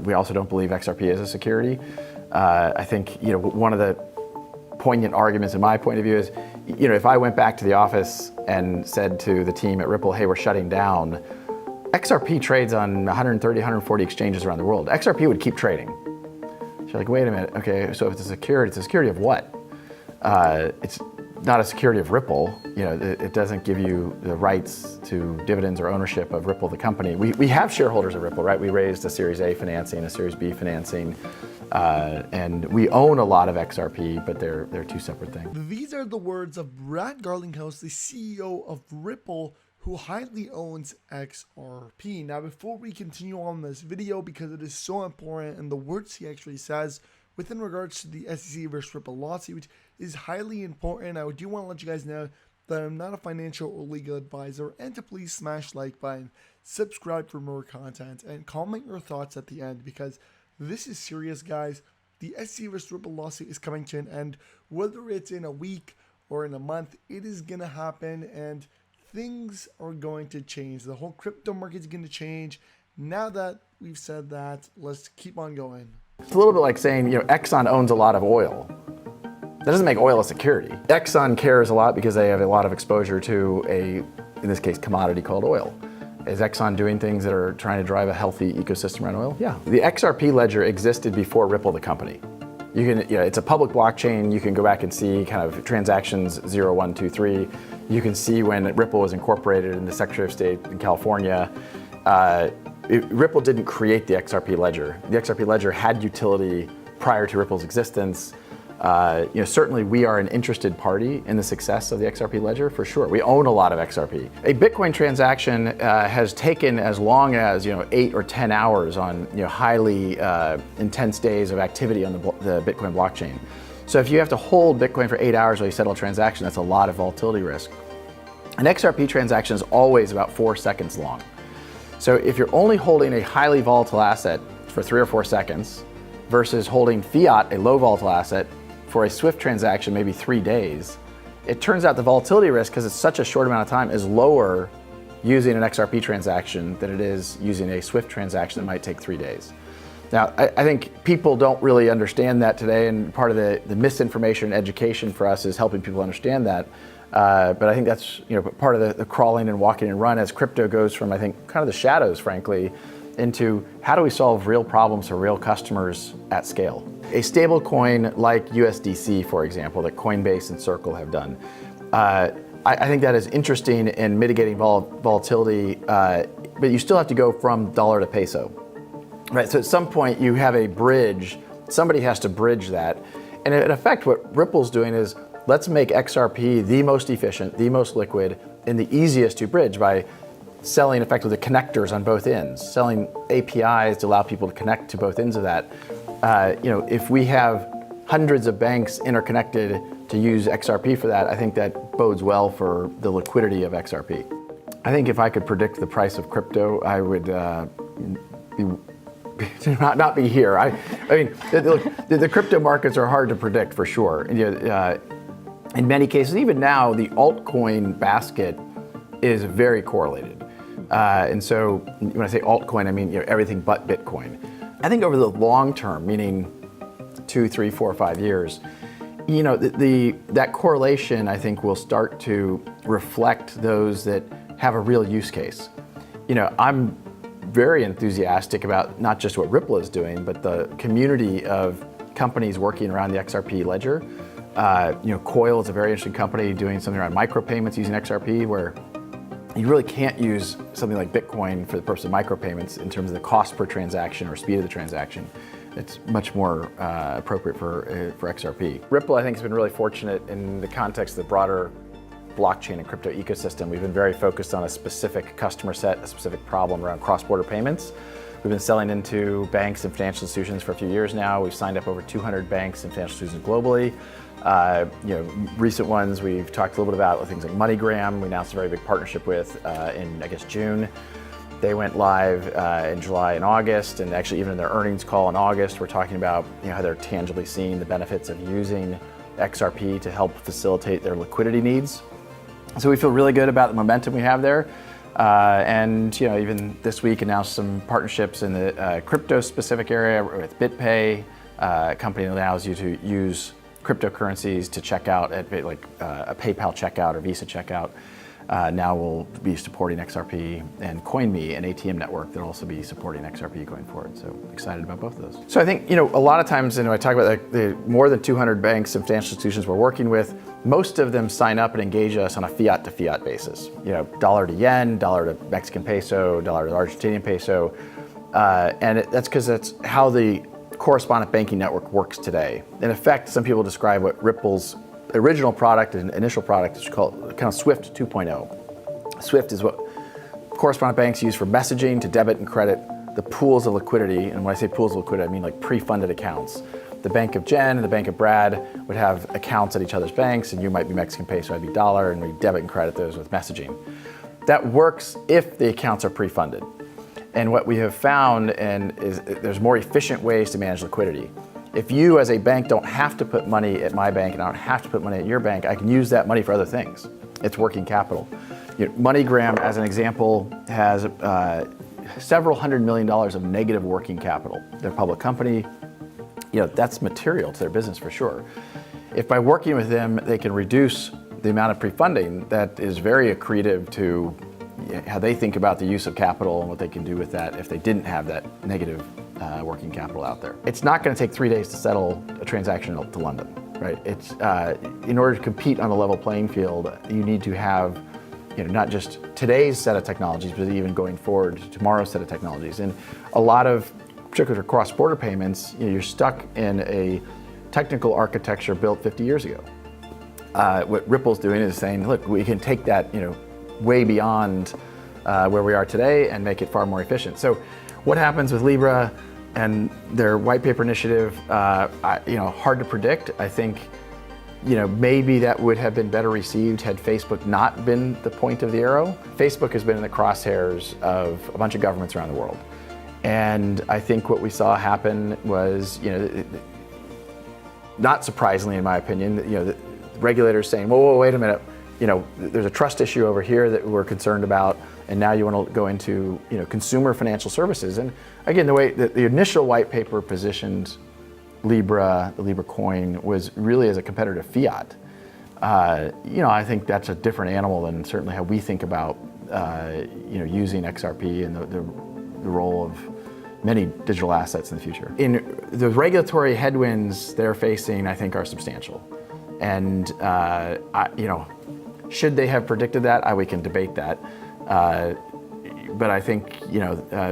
we also don't believe XRP is a security. I think one of the poignant arguments in my point of view is, if I went back to the office and said to the team at Ripple, hey, we're shutting down, XRP trades on 130, 140 exchanges around the world. XRP would keep trading. So you're like, wait a minute, okay, so if it's a security of what? It's not a security of Ripple. It doesn't give you the rights to dividends or ownership of Ripple, the company. We have shareholders of Ripple, right? We raised a Series A financing, a Series B financing, and we own a lot of XRP, but they're two separate things. These are the words of Brad Garlinghouse, the CEO of Ripple, who highly owns XRP. Now, before we continue on this video, because it is so important, and the words he actually says within regards to the SEC versus Ripple lawsuit is highly important, I do want to let you guys know that I'm not a financial or legal advisor, and to please smash like button, subscribe for more content, and comment your thoughts at the end, because this is serious, guys. The SEC versus Ripple lawsuit is coming to an end. Whether it's in a week or in a month, it is going to happen, and things are going to change. The whole crypto market is going to change. Now that we've said that, let's keep on going. It's a little bit like saying, Exxon owns a lot of oil. That doesn't make oil a security. Exxon cares a lot because they have a lot of exposure to in this case, commodity called oil. Is Exxon doing things that are trying to drive a healthy ecosystem around oil? Yeah. The XRP ledger existed before Ripple, the company. It's a public blockchain. You can go back and see kind of transactions 0, 1, 2, 3. You can see when Ripple was incorporated in the Secretary of State in California. Ripple didn't create the XRP ledger. The XRP ledger had utility prior to Ripple's existence. Certainly we are an interested party in the success of the XRP ledger, for sure. We own a lot of XRP. A Bitcoin transaction has taken as long as 8 or 10 hours on highly intense days of activity on the Bitcoin blockchain. So if you have to hold Bitcoin for 8 hours while you settle a transaction, that's a lot of volatility risk. An XRP transaction is always about 4 seconds long. So if you're only holding a highly volatile asset for 3 or 4 seconds versus holding fiat, a low volatile asset, for a Swift transaction, maybe 3 days, it turns out the volatility risk, because it's such a short amount of time, is lower using an XRP transaction than it is using a Swift transaction that might take 3 days. Now, I think people don't really understand that today, and part of the misinformation and education for us is helping people understand that. But I think that's part of the crawling and walking and run as crypto goes from, I think, kind of the shadows, frankly, into how do we solve real problems for real customers at scale. A stable coin like USDC, for example, that Coinbase and Circle have done, I think that is interesting in mitigating volatility, but you still have to go from dollar to peso. Right, so at some point you have a bridge, somebody has to bridge that. And in effect, what Ripple's doing is, let's make XRP the most efficient, the most liquid, and the easiest to bridge by selling effectively the connectors on both ends, selling APIs to allow people to connect to both ends of that. If we have hundreds of banks interconnected to use XRP for that, I think that bodes well for the liquidity of XRP. I think if I could predict the price of crypto, I would not be here. I mean, the crypto markets are hard to predict, for sure. In many cases, even now, the altcoin basket is very correlated. And so when I say altcoin, I mean everything but Bitcoin. I think over the long term, meaning 2, 3, 4, 5 years, that correlation, I think, will start to reflect those that have a real use case. I'm very enthusiastic about not just what Ripple is doing, but the community of companies working around the XRP ledger. Coil is a very interesting company doing something around micropayments using XRP, where you really can't use something like Bitcoin for the purpose of micropayments in terms of the cost per transaction or speed of the transaction. It's much more appropriate for XRP. Ripple, I think, has been really fortunate in the context of the broader blockchain and crypto ecosystem. We've been very focused on a specific customer set, a specific problem around cross-border payments. We've been selling into banks and financial institutions for a few years now. We've signed up over 200 banks and financial institutions globally. Recent ones we've talked a little bit about things like MoneyGram. We announced a very big partnership with in, I guess, June. They went live in July and August, and actually even in their earnings call in August, we're talking about how they're tangibly seeing the benefits of using XRP to help facilitate their liquidity needs. So we feel really good about the momentum we have there. And even this week announced some partnerships in the crypto-specific area with BitPay, a company that allows you to use cryptocurrencies to check out at like a PayPal checkout or Visa checkout. Now we'll be supporting XRP, and CoinMe, an ATM network that will also be supporting XRP going forward. So excited about both of those. So I think, a lot of times, I talk about the more than 200 banks and financial institutions we're working with, most of them sign up and engage us on a fiat to fiat basis. Dollar to yen, dollar to Mexican peso, dollar to Argentinian peso. And that's because that's how the correspondent banking network works today. In effect, some people describe what Ripple's original product and initial product is called kind of Swift 2.0. Swift is what correspondent banks use for messaging to debit and credit the pools of liquidity. And when I say pools of liquidity, I mean like pre-funded accounts. The Bank of Jen and the Bank of Brad would have accounts at each other's banks, and you might be Mexican peso, I'd be dollar, and we debit and credit those with messaging. That works if the accounts are pre-funded. And what we have found is there's more efficient ways to manage liquidity. If you as a bank don't have to put money at my bank and I don't have to put money at your bank, I can use that money for other things. It's working capital. MoneyGram, as an example, has several $100 million of negative working capital. They're a public company. That's material to their business for sure. If by working with them, they can reduce the amount of pre-funding, that is very accretive to how they think about the use of capital and what they can do with that if they didn't have that negative working capital out there. It's not going to take 3 days to settle a transaction to London, right? It's in order to compete on a level playing field, you need to have not just today's set of technologies, but even going forward to tomorrow's set of technologies. And a lot of, particularly for cross-border payments, you're stuck in a technical architecture built 50 years ago. What Ripple's doing is saying, look, we can take that way beyond where we are today and make it far more efficient. So what happens with Libra and their white paper initiative, hard to predict. I think, maybe that would have been better received had Facebook not been the point of the arrow. Facebook has been in the crosshairs of a bunch of governments around the world. And I think what we saw happen was, not surprisingly in my opinion, the regulators saying, whoa, wait a minute, there's a trust issue over here that we're concerned about, and now you want to go into, consumer financial services. And again, the way that the initial white paper positioned Libra, the Libra coin, was really as a competitor to fiat. I think that's a different animal than certainly how we think about, using XRP and the role of many digital assets in the future. In the regulatory headwinds they're facing, I think, are substantial. And, should they have predicted that? We can debate that. But I think,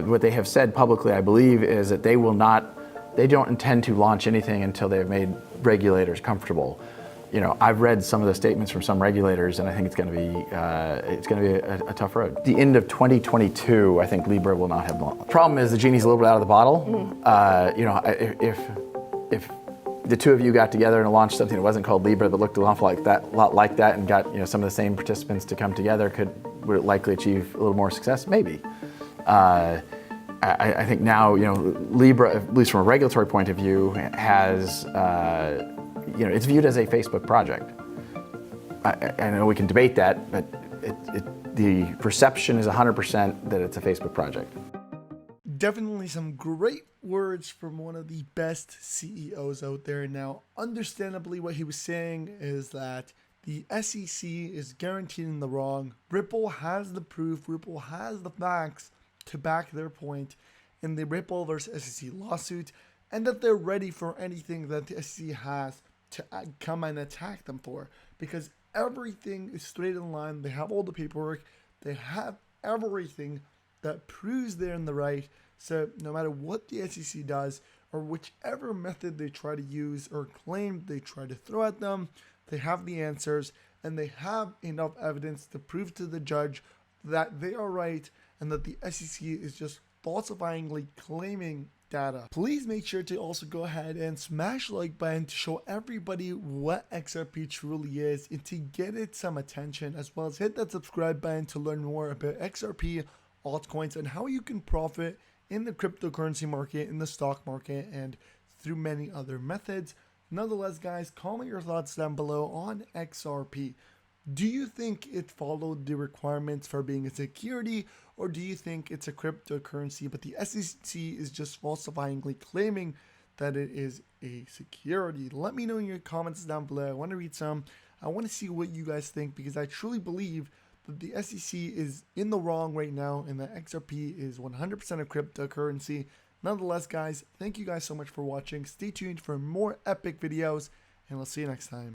what they have said publicly, I believe, is that they don't intend to launch anything until they've made regulators comfortable. I've read some of the statements from some regulators, and I think it's going to be a tough road. The end of 2022, I think Libra will not have launched. Problem is the genie's a little bit out of the bottle. If the two of you got together and launched something that wasn't called Libra but looked an awful lot like that, and got some of the same participants to come together, would it likely achieve a little more success? Maybe. I think now Libra, at least from a regulatory point of view, has it's viewed as a Facebook project. I know we can debate that, but the perception is 100% that it's a Facebook project. Definitely some great words from one of the best CEOs out there. Now, understandably, what he was saying is that the SEC is guaranteeing the wrong. Ripple has the proof. Ripple has the facts to back their point in the Ripple versus SEC lawsuit, and that they're ready for anything that the SEC has to come and attack them for, because everything is straight in line. They have all the paperwork. They have everything that proves they're in the right. So no matter what the SEC does, or whichever method they try to use or claim they try to throw at them, they have the answers, and they have enough evidence to prove to the judge that they are right and that the SEC is just falsifyingly claiming data. Please make sure to also go ahead and smash the like button to show everybody what XRP truly is and to get it some attention, as well as hit that subscribe button to learn more about XRP, altcoins, and how you can profit in the cryptocurrency market, in the stock market, and through many other methods. Nonetheless, guys, comment your thoughts down below on XRP. Do you think it followed the requirements for being a security, or do you think it's a cryptocurrency, but the SEC is just falsifyingly claiming that it is a security? Let me know in your comments down below. I want to read some. I want to see what you guys think, because I truly believe that the SEC is in the wrong right now and that XRP is 100% a cryptocurrency. Nonetheless, guys, thank you guys so much for watching. Stay tuned for more epic videos, and I'll see you next time.